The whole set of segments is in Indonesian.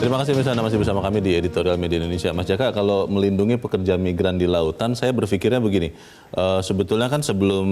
Terima kasih Anda masih bersama kami di Editorial Media Indonesia. Mas Jaka, kalau melindungi pekerja migran di lautan, saya berpikirnya begini, sebetulnya kan sebelum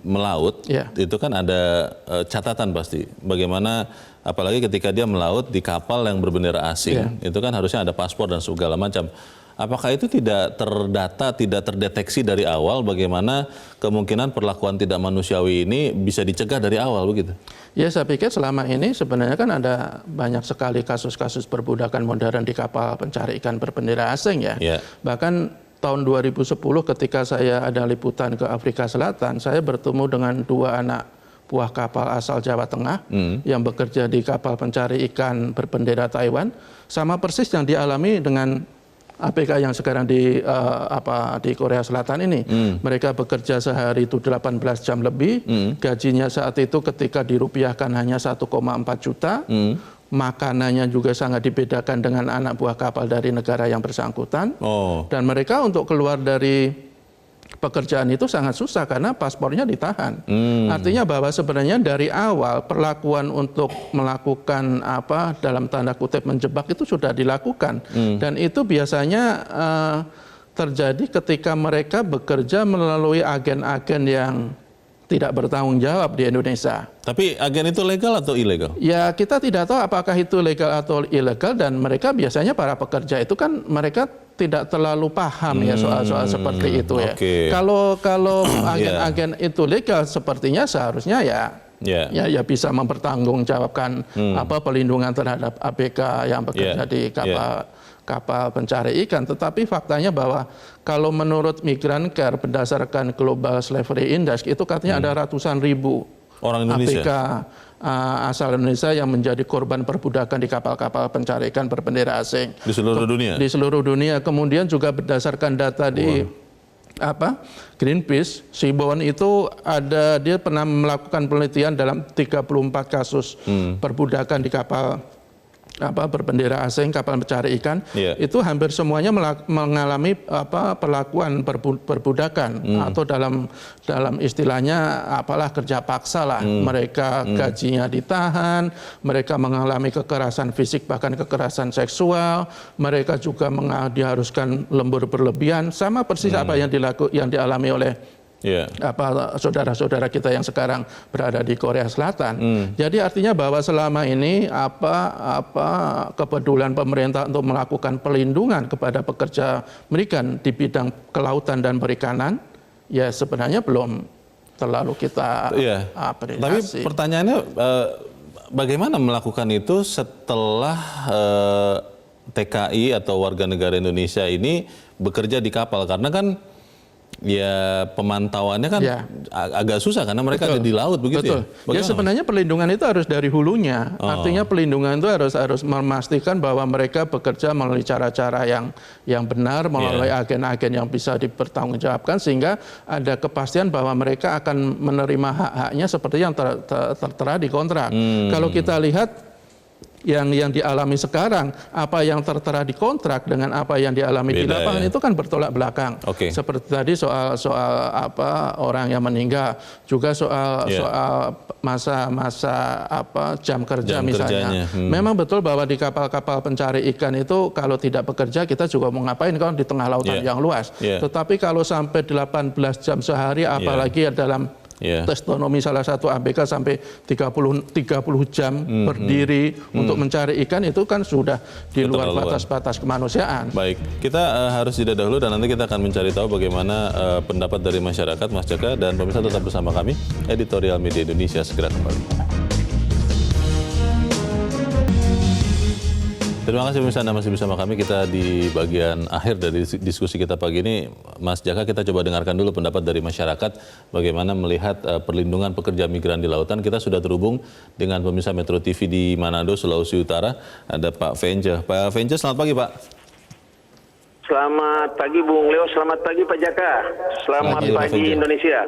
melaut, itu kan ada catatan pasti. Bagaimana, apalagi ketika dia melaut di kapal yang berbendera asing, itu kan harusnya ada paspor dan segala macam. Apakah itu tidak terdata, tidak terdeteksi dari awal bagaimana kemungkinan perlakuan tidak manusiawi ini bisa dicegah dari awal begitu? Ya, saya pikir selama ini sebenarnya kan ada banyak sekali kasus-kasus perbudakan modern di kapal pencari ikan berbendera asing ya. Bahkan tahun 2010 ketika saya ada liputan ke Afrika Selatan, saya bertemu dengan 2 anak buah kapal asal Jawa Tengah yang bekerja di kapal pencari ikan berbendera Taiwan, sama persis yang dialami dengan APK yang sekarang di Korea Selatan ini. Mereka bekerja sehari itu 18 jam lebih, gajinya saat itu ketika dirupiahkan hanya 1,4 juta, makanannya juga sangat dibedakan dengan anak buah kapal dari negara yang bersangkutan, dan mereka untuk keluar dari pekerjaan itu sangat susah karena paspornya ditahan. Artinya bahwa sebenarnya dari awal perlakuan untuk melakukan dalam tanda kutip menjebak itu sudah dilakukan. Dan itu biasanya terjadi ketika mereka bekerja melalui agen-agen yang tidak bertanggung jawab di Indonesia. Tapi agen itu legal atau ilegal? Ya, kita tidak tahu apakah itu legal atau ilegal, dan mereka biasanya para pekerja itu kan mereka tidak terlalu paham ya soal-soal seperti itu ya. Kalau agen-agen itu legal, sepertinya seharusnya ya bisa mempertanggungjawabkan pelindungan terhadap ABK yang bekerja di kapal pencari ikan. Tetapi faktanya bahwa kalau menurut Migran Care berdasarkan Global Slavery Index itu katanya ada ratusan ribu orang Indonesia, ABK asal Indonesia yang menjadi korban perbudakan di kapal-kapal pencari ikan berbendera asing di seluruh dunia. Di seluruh dunia. Kemudian juga berdasarkan data di Greenpeace, Seaborn itu dia pernah melakukan penelitian dalam 34 kasus perbudakan di kapal berbendera asing, kapal pencari ikan, itu hampir semuanya mengalami perlakuan perbudakan atau dalam istilahnya kerja paksa lah. Mereka gajinya ditahan, mereka mengalami kekerasan fisik bahkan kekerasan seksual, mereka juga diharuskan lembur berlebihan, sama persis apa yang dialami oleh saudara-saudara kita yang sekarang berada di Korea Selatan. Jadi artinya bahwa selama ini kepedulian pemerintah untuk melakukan perlindungan kepada pekerja migran di bidang kelautan dan perikanan ya sebenarnya belum terlalu kita apresiasi. Tapi pertanyaannya bagaimana melakukan itu setelah TKI atau warga negara Indonesia ini bekerja di kapal, karena kan ya pemantauannya kan agak susah karena mereka ada di laut begitu. Ya sebenarnya perlindungan itu harus dari hulunya. Artinya perlindungan itu harus memastikan bahwa mereka bekerja melalui cara-cara yang benar, melalui agen-agen yang bisa dipertanggungjawabkan, sehingga ada kepastian bahwa mereka akan menerima hak-haknya seperti yang tertera di kontrak. Kalau kita lihat yang dialami sekarang, apa yang tertera di kontrak dengan apa yang dialami di lapangan itu kan bertolak belakang. Seperti tadi soal orang yang meninggal, juga soal masa jam kerja misalnya. Memang betul bahwa di kapal-kapal pencari ikan itu kalau tidak bekerja kita juga mau ngapain kalau di tengah lautan yang luas. Tetapi kalau sampai 18 jam sehari, apalagi dalam testonomi salah satu ABK sampai 30 jam berdiri untuk mencari ikan, itu kan sudah di luar batas-batas kemanusiaan. Baik, kita harus jeda dahulu dan nanti kita akan mencari tahu bagaimana pendapat dari masyarakat, Mas Jaka, dan pemirsa tetap bersama kami. Editorial Media Indonesia segera kembali. Terima kasih pemirsa Anda masih bersama kami. Kita di bagian akhir dari diskusi kita pagi ini. Mas Jaka, kita coba dengarkan dulu pendapat dari masyarakat bagaimana melihat perlindungan pekerja migran di lautan. Kita sudah terhubung dengan pemirsa Metro TV di Manado, Sulawesi Utara. Ada Pak Vence. Pak Vence, selamat pagi Pak. Selamat pagi Bung Leo, selamat pagi Pak Jaka. Selamat pagi Indonesia.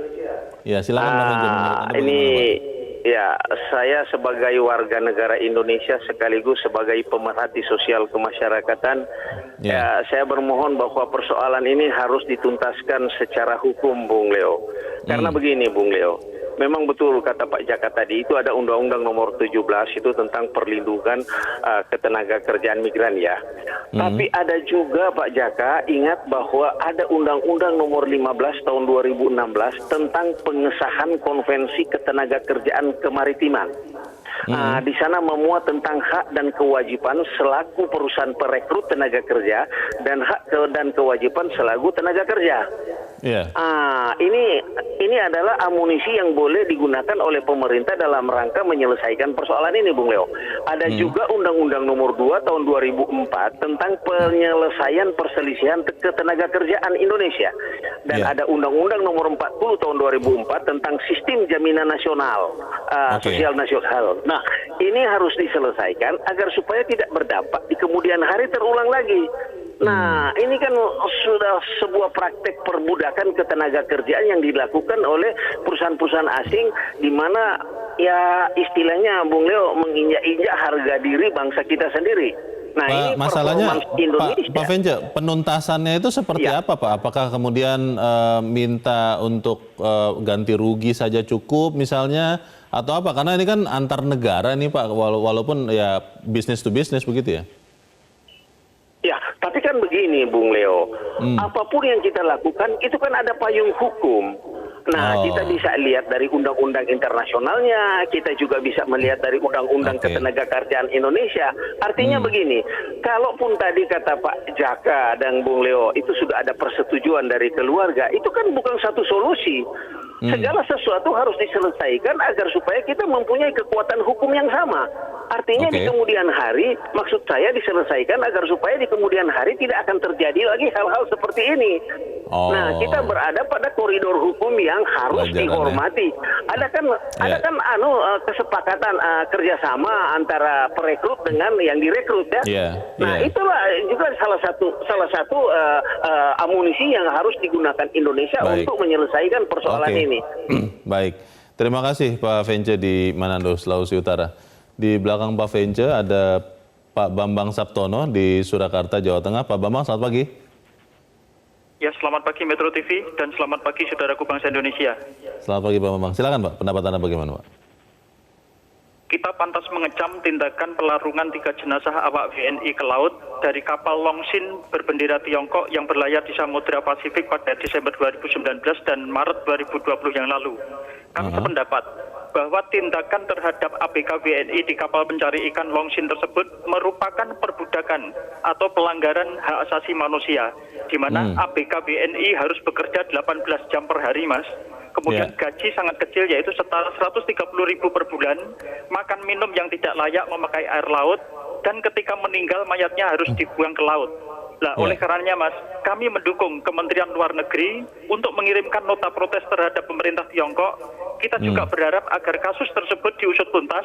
Ya, silakan Pak Vence. Ya, saya sebagai warga negara Indonesia sekaligus sebagai pemerhati sosial kemasyarakatan, saya bermohon bahwa persoalan ini harus dituntaskan secara hukum, Bung Leo. Karena begini, Bung Leo, memang betul kata Pak Jaka tadi, itu ada Undang-Undang nomor 17 itu tentang perlindungan ketenaga kerjaan migran ya. Tapi ada juga Pak Jaka, ingat bahwa ada Undang-Undang nomor 15 tahun 2016 tentang pengesahan Konvensi Ketenaga Kerjaan Kemaritiman. Di sana memuat tentang hak dan kewajiban selaku perusahaan perekrut tenaga kerja dan hak dan kewajiban selaku tenaga kerja. Ini adalah amunisi yang boleh digunakan oleh pemerintah dalam rangka menyelesaikan persoalan ini, Bung Leo. Ada juga Undang-Undang nomor 2 tahun 2004 tentang penyelesaian perselisihan ketenaga kerjaan Indonesia. Dan ada Undang-Undang nomor 40 tahun 2004 tentang sistem jaminan nasional, sosial nasional. Nah, ini harus diselesaikan agar supaya tidak berdampak di kemudian hari terulang lagi. Nah, ini kan sudah sebuah praktek perbudakan ketenaga kerjaan yang dilakukan oleh perusahaan-perusahaan asing, di mana ya istilahnya Bung Leo menginjak-injak harga diri bangsa kita sendiri. Nah, ini masalahnya Indonesia. Pak Vence, penuntasannya itu seperti apa Pak? Apakah kemudian minta untuk ganti rugi saja cukup misalnya, atau apa? Karena ini kan antar negara nih Pak, walaupun ya bisnis to bisnis begitu ya. Ya, tapi kan begini Bung Leo, apapun yang kita lakukan itu kan ada payung hukum. Nah, kita bisa lihat dari undang-undang internasionalnya, kita juga bisa melihat dari undang-undang ketenaga kerjaan Indonesia. Artinya begini, kalaupun tadi kata Pak Jaka dan Bung Leo itu sudah ada persetujuan dari keluarga, itu kan bukan satu solusi. Segala sesuatu harus diselesaikan agar supaya kita mempunyai kekuatan hukum yang sama. Artinya di kemudian hari, maksud saya diselesaikan agar supaya di kemudian hari tidak akan terjadi lagi hal-hal seperti ini. Nah, kita berada pada koridor hukum yang harus dihormati. Ada kan kesepakatan kerjasama antara perekrut dengan yang direkrut ya. Nah, itulah juga salah satu amunisi yang harus digunakan Indonesia untuk menyelesaikan persoalan ini. Baik, terima kasih Pak Vence di Manado, Sulawesi Utara. Di belakang Pak Vence ada Pak Bambang Saptono di Surakarta, Jawa Tengah. Pak Bambang, selamat pagi. Ya, selamat pagi Metro TV dan selamat pagi saudaraku bangsa Indonesia. Selamat pagi Pak Bambang. Silakan Pak, pendapat Anda bagaimana Pak? Kita pantas mengecam tindakan pelarungan 3 jenazah awak WNI ke laut dari kapal Longsin berbendera Tiongkok yang berlayar di Samudra Pasifik pada Desember 2019 dan Maret 2020 yang lalu. Kami sependapat bahwa tindakan terhadap ABK WNI di kapal pencari ikan Longsin tersebut merupakan perbudakan atau pelanggaran hak asasi manusia, di mana ABK WNI harus bekerja 18 jam per hari, Mas. Kemudian gaji sangat kecil, yaitu setara 130.000 per bulan, makan minum yang tidak layak, memakai air laut, dan ketika meninggal mayatnya harus dibuang ke laut. Nah, oleh karenanya Mas, kami mendukung Kementerian Luar Negeri untuk mengirimkan nota protes terhadap pemerintah Tiongkok. Kita juga berharap agar kasus tersebut diusut tuntas,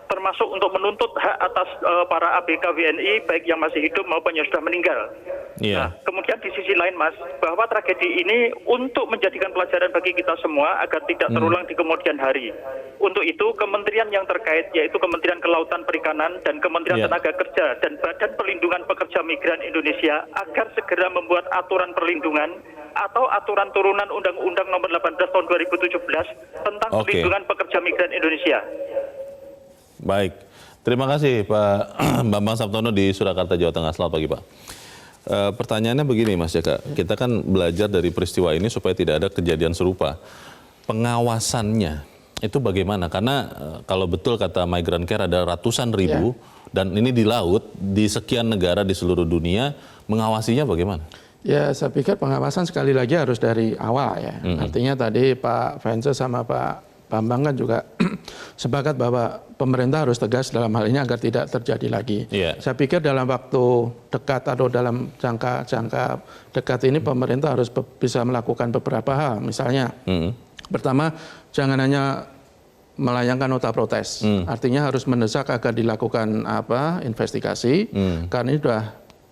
termasuk untuk menuntut hak atas para ABK WNI, baik yang masih hidup maupun yang sudah meninggal. Nah, kemudian di sisi lain Mas, bahwa tragedi ini untuk menjadikan pelajaran bagi kita semua agar tidak terulang di kemudian hari. Untuk itu, kementerian yang terkait, yaitu Kementerian Kelautan Perikanan dan Kementerian Tenaga Kerja dan Badan Perlindungan Pekerja Migran Indonesia agar segera membuat aturan perlindungan atau aturan turunan Undang-Undang nomor 18 tahun 2017 tentang perlindungan pekerja migran Indonesia. Baik, terima kasih Pak Bambang Saptono di Surakarta, Jawa Tengah. Selamat pagi Pak. Pertanyaannya begini Mas Jaka, kita kan belajar dari peristiwa ini supaya tidak ada kejadian serupa. Pengawasannya itu bagaimana? Karena kalau betul kata Migrant Care ada ratusan ribu dan ini di laut, di sekian negara di seluruh dunia, mengawasinya bagaimana? Ya, saya pikir pengawasan sekali lagi harus dari awal ya. Artinya tadi Pak Vence sama Pak Bambang kan juga sepakat bahwa pemerintah harus tegas dalam hal ini agar tidak terjadi lagi. Saya pikir dalam waktu dekat atau dalam jangka dekat ini pemerintah harus bisa melakukan beberapa hal. Misalnya, pertama, jangan hanya melayangkan nota protes. Artinya harus mendesak agar dilakukan investigasi, karena ini sudah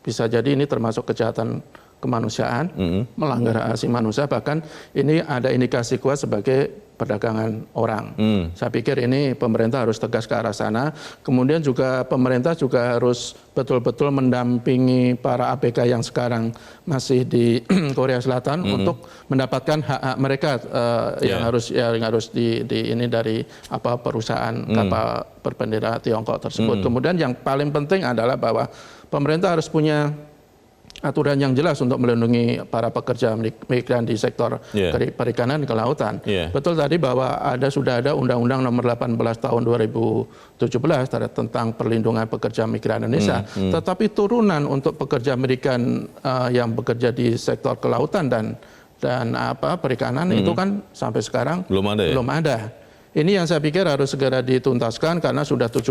bisa jadi ini termasuk kejahatan kemanusiaan, melanggar hak asasi manusia, bahkan ini ada indikasi kuat sebagai perdagangan orang. Saya pikir ini pemerintah harus tegas ke arah sana. Kemudian juga pemerintah juga harus betul-betul mendampingi para ABK yang sekarang masih di Korea Selatan untuk mendapatkan hak-hak mereka yang harus di ini dari perusahaan kapal berbendera Tiongkok tersebut. Kemudian yang paling penting adalah bahwa pemerintah harus punya aturan yang jelas untuk melindungi para pekerja migran di sektor perikanan dan kelautan. Betul tadi bahwa sudah ada Undang-Undang Nomor 18 Tahun 2017 tentang perlindungan pekerja migran Indonesia. Tetapi turunan untuk pekerja migran yang bekerja di sektor kelautan dan perikanan itu kan sampai sekarang belum ada. Ini yang saya pikir harus segera dituntaskan karena sudah 3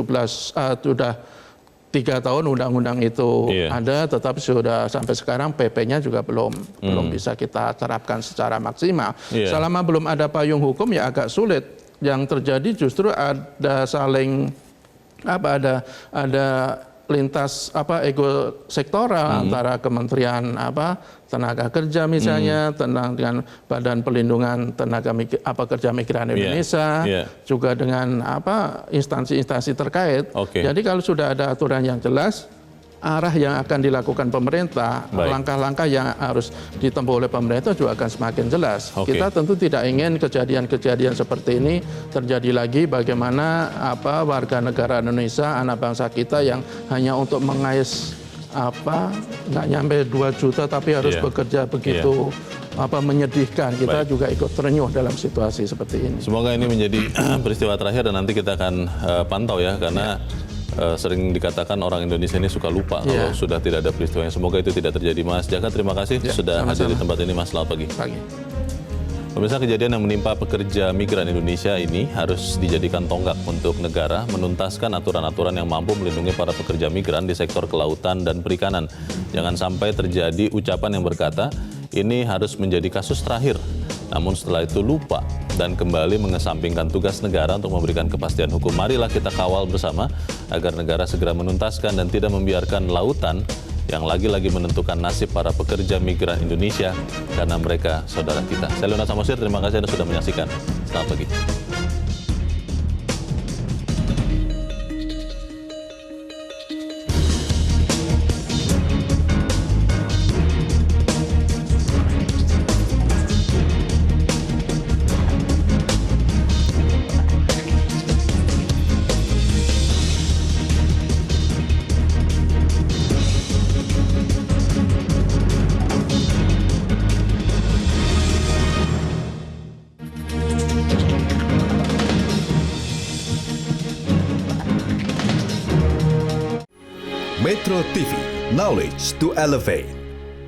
tahun undang-undang itu ada, tetapi sudah sampai sekarang PP-nya juga belum bisa kita terapkan secara maksimal. Selama belum ada payung hukum ya agak sulit. Yang terjadi justru ada saling ada lintas ego sektoral antara Kementerian Tenaga Kerja misalnya, dengan Badan Perlindungan Tenaga Kerja Migran Indonesia, juga dengan instansi-instansi terkait. Jadi kalau sudah ada aturan yang jelas, arah yang akan dilakukan pemerintah, langkah-langkah yang harus ditempuh oleh pemerintah juga akan semakin jelas. Kita tentu tidak ingin kejadian-kejadian seperti ini terjadi lagi. Bagaimana warga negara Indonesia, anak bangsa kita yang hanya untuk mengais nggak nyampe 2 juta tapi harus bekerja begitu menyedihkan. Kita juga ikut terenyuh dalam situasi seperti ini. Semoga ini menjadi peristiwa terakhir dan nanti kita akan pantau ya, karena sering dikatakan orang Indonesia ini suka lupa kalau sudah tidak ada peristiwanya. Semoga itu tidak terjadi. Mas Jaka, terima kasih sudah hadir di tempat ini, Mas. Selamat pagi. Pemirsa, kejadian yang menimpa pekerja migran Indonesia ini harus dijadikan tonggak untuk negara menuntaskan aturan-aturan yang mampu melindungi para pekerja migran di sektor kelautan dan perikanan. Jangan sampai terjadi ucapan yang berkata, ini harus menjadi kasus terakhir. Namun setelah itu lupa dan kembali mengesampingkan tugas negara untuk memberikan kepastian hukum. Marilah kita kawal bersama agar negara segera menuntaskan dan tidak membiarkan lautan yang lagi-lagi menentukan nasib para pekerja migran Indonesia karena mereka saudara kita. Saya Leonard Samosir, terima kasih Anda sudah menyaksikan. Selamat pagi. Metro TV, knowledge to elevate.